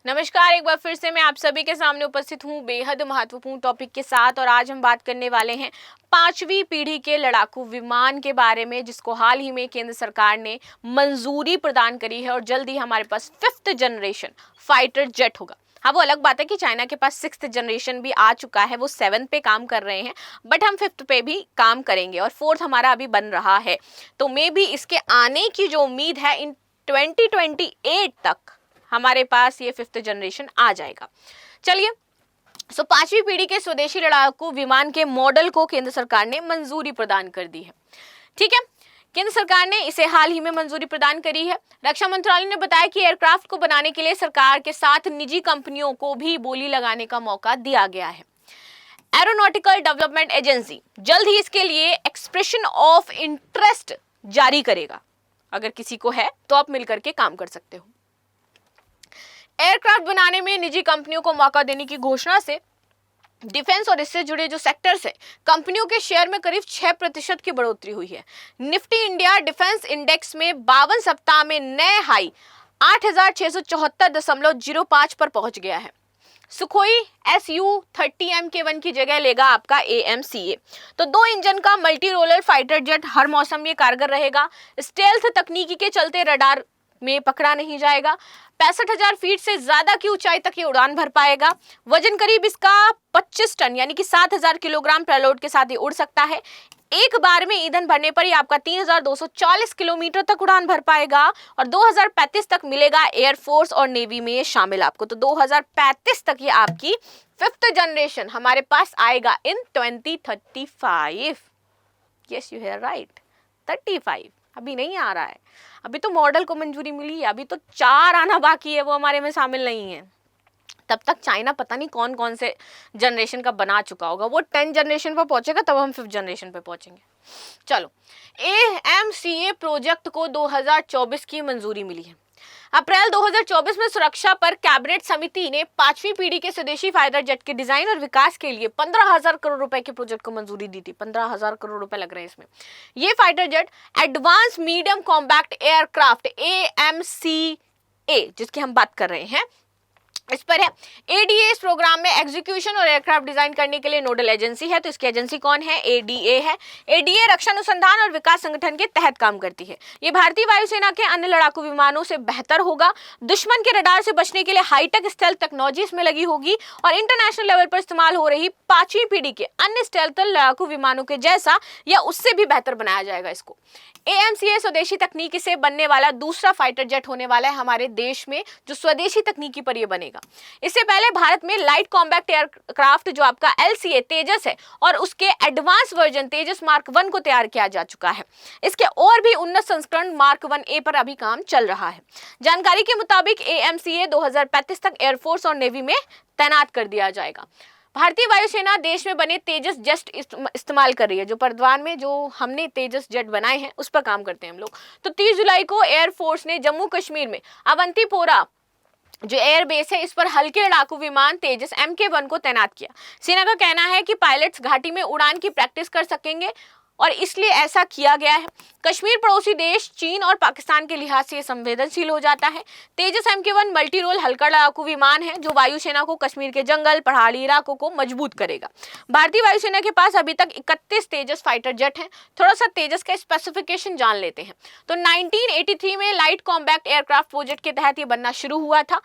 नमस्कार, एक बार फिर से मैं आप सभी के सामने उपस्थित हूँ बेहद महत्वपूर्ण टॉपिक के साथ। और आज हम बात करने वाले हैं पांचवी पीढ़ी के लड़ाकू विमान के बारे में, जिसको हाल ही में केंद्र सरकार ने मंजूरी प्रदान करी है और जल्द ही हमारे पास 5th जनरेशन फाइटर जेट होगा। हाँ, वो अलग बात है कि चाइना के पास 6th जनरेशन भी आ चुका है, वो 7th पे काम कर रहे हैं, बट हम 5th पे भी काम करेंगे और 4th हमारा अभी बन रहा है। तो मे भी इसके आने की जो उम्मीद है, इन 2028 तक हमारे पास ये 5th जनरेशन आ जाएगा। चलिए, पांचवी पीढ़ी के स्वदेशी लड़ाकू विमान के मॉडल को केंद्र सरकार ने मंजूरी प्रदान कर दी है। ठीक है, केंद्र सरकार ने इसे हाल ही में मंजूरी प्रदान करी है। रक्षा मंत्रालय ने बताया कि एयरक्राफ्ट को बनाने के लिए सरकार के साथ निजी कंपनियों को भी बोली लगाने का मौका दिया गया है। एरोनॉटिकल डेवलपमेंट एजेंसी जल्द ही इसके लिए एक्सप्रेशन ऑफ इंटरेस्ट जारी करेगा। अगर किसी को है तो आप मिलकर के काम कर सकते हो। एयरक्राफ्ट बनाने में निजी कंपनियों को मौका देने की घोषणा से डिफेंस और इससे जुड़े जो सेक्टर्स है, कंपनियों के शेयर में करीब 6% की बढ़ोतरी हुई है। निफ्टी इंडिया डिफेंस इंडेक्स में 52 सप्ताह में नए हाई 8674.05 पर पहुंच गया है। सुखोई Su-30 Mk1 की जगह लेगा आपका AMCA। तो 2 इंजन का मल्टी रोलर फाइटर जेट हर मौसम में कारगर रहेगा। स्टेल्थ तकनीकी के चलते रडार में पकड़ा नहीं जाएगा। 65,000 फीट से ज्यादा की ऊंचाई तक ये उड़ान भर पाएगा। वजन करीब इसका 25 टन यानी कि 7,000 किलोग्राम पेलोड के साथ ये उड़ सकता है। एक बार में ईंधन भरने पर ही आपका 3,240 किलोमीटर तक उड़ान भर पाएगा और 2035 तक मिलेगा एयरफोर्स और नेवी में शामिल आपको। तो 2035 तक ये आपकी 5th जनरेशन हमारे पास आएगा इन 2035। यस, यू हेयर राइट, 35 अभी नहीं आ रहा है। अभी तो मॉडल को मंजूरी मिली है, अभी तो 4 आना बाकी है, वो हमारे में शामिल नहीं है। तब तक चाइना पता नहीं कौन कौन से जनरेशन का बना चुका होगा। वो 10 जनरेशन पर पहुंचेगा, तब हम 5th जनरेशन पे पहुंचेंगे। चलो, AMCA प्रोजेक्ट को 2024 की मंजूरी मिली है। अप्रैल 2024 में सुरक्षा पर कैबिनेट समिति ने 5वीं पीढ़ी के स्वदेशी फाइटर जेट के डिजाइन और विकास के लिए 15,000 करोड़ रुपए के प्रोजेक्ट को मंजूरी दी थी। 15,000 करोड़ रुपए लग रहे हैं इसमें। ये fighter jet advance medium compact aircraft AMCA जिसकी हम बात कर रहे हैं, इस पर है। ADA इस प्रोग्राम में एग्जीक्यूशन और एयरक्राफ्ट डिजाइन करने के लिए नोडल एजेंसी है। तो इसकी एजेंसी कौन है? ADA है। ADA रक्षा अनुसंधान और विकास संगठन के तहत काम करती है। ये भारतीय वायुसेना के अन्य लड़ाकू विमानों से बेहतर होगा। दुश्मन के रडार से बचने के लिए हाईटेक स्टेल्थ टेक्नोलॉजी इसमें लगी होगी और इंटरनेशनल लेवल पर इस्तेमाल हो रही 5वीं पीढ़ी के अन्य स्टेल्थ लड़ाकू विमानों के जैसा या उससे भी बेहतर बनाया जाएगा इसको। AMCA स्वदेशी तकनीकी से बनने वाला दूसरा फाइटर जेट होने वाला है हमारे देश में, जो स्वदेशी तकनीकी पर यह बनेगा। इससे पहले भारत में लाइट कॉम्बैक्ट एयरक्राफ्ट जो आपका LCA तेजस है और उसके एडवांस वर्जन तेजस मार्क 1 को तैयार किया जा चुका है। इसके और भी उन्नत संस्करण मार्क 1A पर अभी काम चल रहा है। जानकारी के मुताबिक AMCA 2035 तक एयरफोर्स और नेवी में तैनात कर दिया जाएगा। भारतीय वायुसेना देश में बने तेजस जेट इस्तेमाल कर रही है। जो परद्वान में जो हमने तेजस जेट बनाए हैं उस पर काम करते हैं हम लोग। तो 30 जुलाई को एयरफोर्स ने जम्मू कश्मीर में अवंतीपोरा जो एयरबेस है, इस पर हल्के लड़ाकू विमान तेजस MK1 को तैनात किया। सेना का कहना है कि पायलट्स घाटी में उड़ान की प्रैक्टिस कर सकेंगे और इसलिए ऐसा किया गया है। कश्मीर पड़ोसी देश चीन और पाकिस्तान के लिहाज से संवेदनशील हो जाता है। तेजस MK1 मल्टी रोल हल्का लड़ाकू विमान है जो वायुसेना को कश्मीर के जंगल पहाड़ी इलाकों को मजबूत करेगा। भारतीय वायुसेना के पास अभी तक 31 तेजस फाइटर जेट हैं। थोड़ा सा तेजस का स्पेसिफिकेशन जान लेते हैं। तो 1983 में लाइट कॉम्बैक्ट एयरक्राफ्ट प्रोजेक्ट के तहत ये बनना शुरू हुआ था।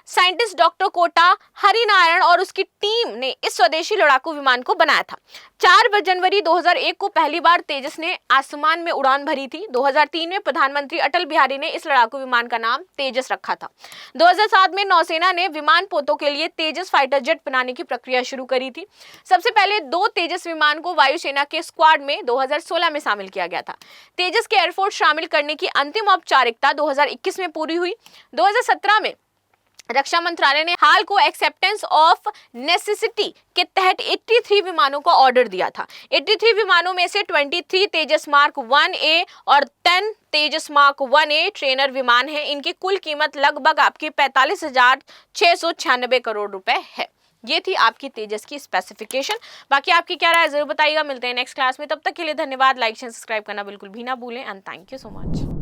साइंटिस्ट डॉक्टर कोटा हरिनारायण और उसकी टीम ने इस स्वदेशी लड़ाकू विमान को बनाया था। 4 जनवरी 2001 को पहली बार तेजस ने आसमान में उड़ान भरी थी। 2003 में प्रधानमंत्री अटल बिहारी ने इस लड़ाकू विमान का नाम तेजस रखा था। 2007 में नौसेना ने विमान पोतों के लिए तेजस फाइटर जेट बनाने की प्रक्रिया शुरू करी थी। सबसे पहले 2 तेजस विमान को वायुसेना के स्क्वाड में 2016 में शामिल किया गया था। तेजस के एयरफोर्स शामिल करने की अंतिम औपचारिकता 2021 में पूरी हुई। 2017 में रक्षा मंत्रालय ने हाल को एक्सेप्टेंस ऑफ नेसेसिटी के तहत 83 विमानों को ऑर्डर दिया था। 83 विमानों में से 23 तेजस मार्क 1A और 10 तेजस मार्क 1A ट्रेनर विमान हैं। इनकी कुल कीमत लगभग आपकी 45,696 करोड़ रुपए है। ये थी आपकी तेजस की स्पेसिफिकेशन। बाकी आपकी क्या राय जरूर बताइएगा। मिलते हैं नेक्स्ट क्लास में, तब तक के लिए धन्यवाद। लाइक शेयर सब्सक्राइब करना बिल्कुल भी ना भूलें and thank you so much.